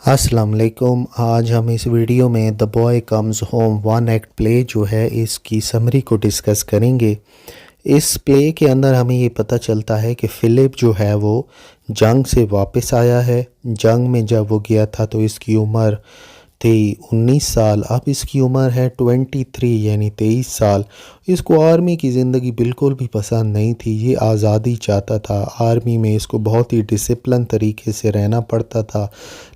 अस्सलाम वालेकुम। आज हम इस वीडियो में the boy comes home one act play जो है इसकी समरी को डिस्कस करेंगे। इस प्ले के अंदर हमें ये पता चलता है कि फ़िलिप जो है वो जंग से वापस आया है। जंग में जब वो गया था तो इसकी उम्र थी 19 साल, अब इसकी उम्र है 23 यानी 23 साल। इसको आर्मी की ज़िंदगी बिल्कुल भी पसंद नहीं थी, ये आज़ादी चाहता था। आर्मी में इसको बहुत ही डिसिप्लिन तरीके से रहना पड़ता था,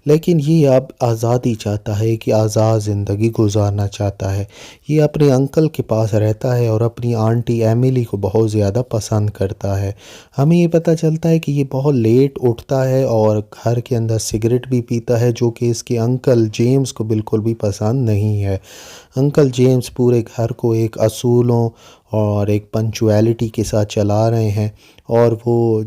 लेकिन ये अब आज़ादी चाहता है कि आज़ाद ज़िंदगी गुजारना चाहता है। ये अपने अंकल के पास रहता है और अपनी आंटी एमिली को बहुत ज़्यादा पसंद करता है। हमें ये पता चलता है कि ये बहुत लेट उठता है और घर के अंदर सिगरेट भी पीता है, जो कि इसके अंकल जेम्स को बिल्कुल भी पसंद नहीं है। अंकल जेम्स पूरे घर को एक असूलों और एक पंक्चुअलिटी के साथ चला रहे हैं और वो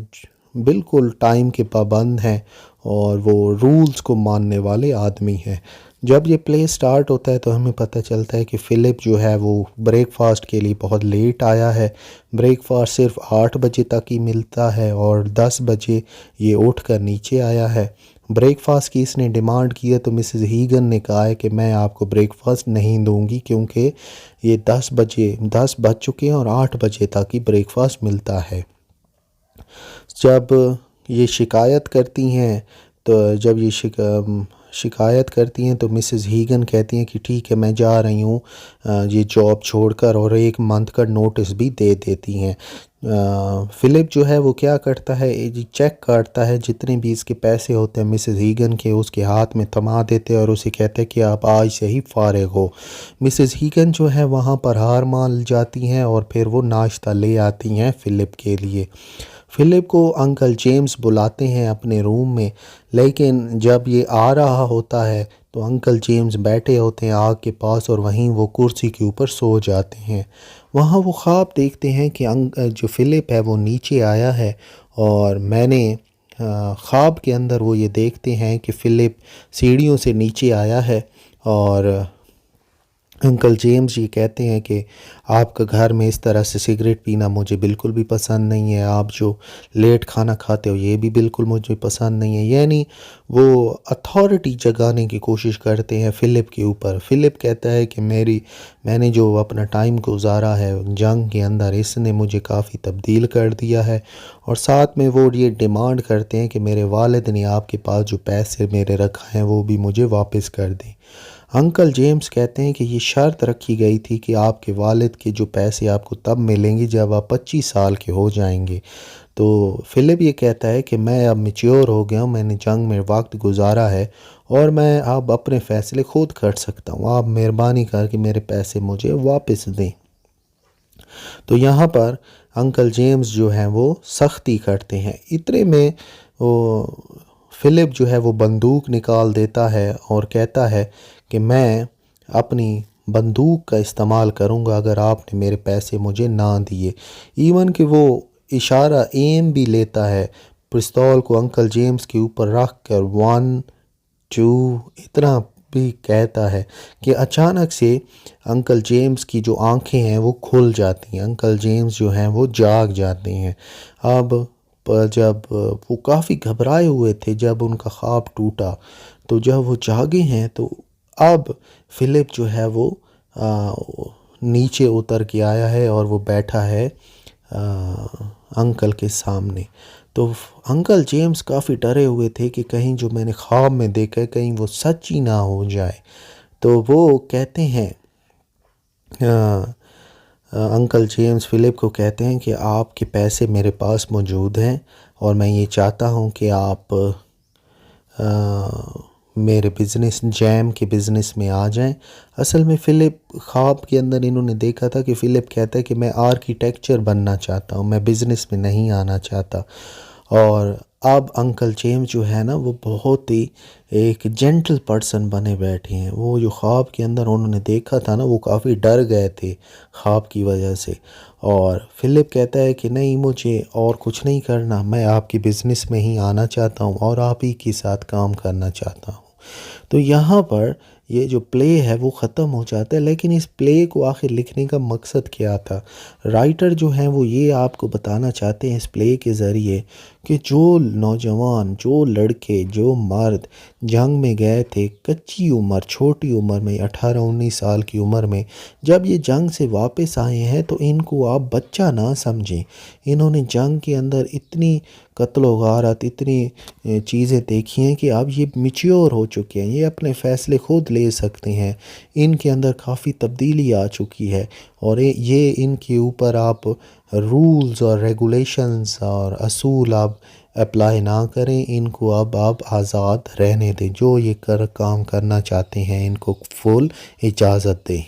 बिल्कुल टाइम के पाबंद हैं और वो रूल्स को मानने वाले आदमी हैं। जब ये प्ले स्टार्ट होता है तो हमें पता चलता है कि फ़िलिप जो है वो ब्रेकफास्ट के लिए बहुत लेट आया है। ब्रेकफास्ट सिर्फ 8 बजे तक ही मिलता है और 10 बजे ये उठकर नीचे आया है। ब्रेकफास्ट की इसने डिमांड की है तो मिसेस हीगन ने कहा है कि मैं आपको ब्रेकफास्ट नहीं दूंगी, क्योंकि ये 10 बज चुके हैं और 8 बजे तक ही ब्रेकफास्ट मिलता है। जब ये शिकायत करती हैं तो जब ये शिकायत करती हैं तो मिसेस हीगन कहती हैं कि ठीक है मैं जा रही हूँ ये जॉब छोड़कर, और एक मंथ का नोटिस भी दे देती हैं। फ़िलिप जो है वो क्या करता है, ये चेक काटता है, जितने भी इसके पैसे होते हैं मिसेस हीगन के उसके हाथ में थमा देते हैं और उसे कहते हैं कि आप आज से ही फारिग हो। मिसेस हीगन जो है वहाँ पर हार मान जाती हैं और फिर वो नाश्ता ले आती हैं फ़िलिप के लिए। फ़िलिप को अंकल जेम्स बुलाते हैं अपने रूम में, लेकिन जब ये आ रहा होता है तो अंकल जेम्स बैठे होते हैं आग के पास और वहीं वो कुर्सी के ऊपर सो जाते हैं। वहाँ वो ख्वाब देखते हैं कि जो फ़िलिप है वो नीचे आया है और ख्वाब के अंदर वो ये देखते हैं कि फ़िलिप सीढ़ियों से नीचे आया है और अंकल जेम्स ये कहते हैं कि आपका घर में इस तरह से सिगरेट पीना मुझे बिल्कुल भी पसंद नहीं है, आप जो लेट खाना खाते हो ये भी बिल्कुल मुझे पसंद नहीं है। यानी वो अथॉरिटी जगाने की कोशिश करते हैं फ़िलिप के ऊपर। फ़िलिप कहता है कि मैंने जो अपना टाइम गुजारा है जंग के अंदर, इसने मुझे काफ़ी तब्दील कर दिया है, और साथ में वो ये डिमांड करते हैं कि मेरे वालिद ने आपके पास जो पैसे मेरे रखा हैं वो भी मुझे वापस कर दें। अंकल जेम्स कहते हैं कि ये शर्त रखी गई थी कि आपके वालिद के जो पैसे आपको तब मिलेंगे जब आप 25 साल के हो जाएंगे। तो फ़िलिप ये कहता है कि मैं अब मैच्योर हो गया हूँ, मैंने जंग में वक्त गुजारा है और मैं अब अपने फ़ैसले खुद कर सकता हूँ, आप मेहरबानी करके मेरे पैसे मुझे वापस दें। तो यहाँ पर अंकल जेम्स जो हैं वो सख्ती करते हैं। इतने में वो फ़िलिप जो है वो बंदूक निकाल देता है और कहता है कि मैं अपनी बंदूक का इस्तेमाल करूंगा अगर आपने मेरे पैसे मुझे ना दिए। इवन कि वो इशारा एम भी लेता है, पिस्तौल को अंकल जेम्स के ऊपर रख कर 1 2 इतना भी कहता है कि अचानक से अंकल जेम्स की जो आंखें हैं वो खुल जाती हैं। अंकल जेम्स जो हैं वो जाग जाते हैं। अब जब वो काफ़ी घबराए हुए थे जब उनका ख्वाब टूटा, तो जब वो जागे हैं तो अब फ़िलिप जो है वो आ, नीचे उतर के आया है और वो बैठा है अंकल के सामने। तो अंकल जेम्स काफ़ी डरे हुए थे कि कहीं जो मैंने ख्वाब में देखा है कहीं वो सच ही ना हो जाए। तो वो कहते हैं अंकल जेम्स फ़िलिप को कहते हैं कि आपके पैसे मेरे पास मौजूद हैं और मैं ये चाहता हूँ कि आप मेरे बिज़नेस जैम के बिज़नेस में आ जाएं। असल में फ़िलिप ख्वाब के अंदर इन्होंने देखा था कि फ़िलिप कहता है कि मैं आर्किटेक्चर बनना चाहता हूँ, मैं बिज़नेस में नहीं आना चाहता। और अब अंकल जेम्स जो है ना वो बहुत ही एक जेंटल पर्सन बने बैठे हैं। वो जो ख्वाब के अंदर उन्होंने देखा था ना वो काफ़ी डर गए थे ख्वाब की वजह से। और फ़िलिप कहता है कि नहीं, मुझे और कुछ नहीं करना, मैं आपकी बिज़नेस में ही आना चाहता हूँ और आप ही के साथ काम करना चाहता हूँ। तो यहाँ पर ये जो प्ले है वो ख़त्म हो जाता है। लेकिन इस प्ले को आखिर लिखने का मकसद क्या था? राइटर जो हैं वो ये आपको बताना चाहते हैं इस प्ले के ज़रिए कि जो नौजवान, जो लड़के, जो मर्द जंग में गए थे कच्ची उम्र, छोटी उम्र में 18-19 साल की उम्र में, जब ये जंग से वापस आए हैं तो इनको आप बच्चा ना समझें। इन्होंने जंग के अंदर इतनी कत्ल वारत, इतनी चीज़ें देखी हैं कि अब ये मैच्योर हो चुके हैं, ये अपने फ़ैसले खुद ले सकते हैं। इनके अंदर काफ़ी तब्दीली आ चुकी है और ये इनके ऊपर आप रूल्स और रेगुलेशंस और असूल आप अप्लाई ना करें। इनको अब आप आज़ाद रहने दें, जो ये काम करना चाहते हैं इनको फुल इजाज़त दें।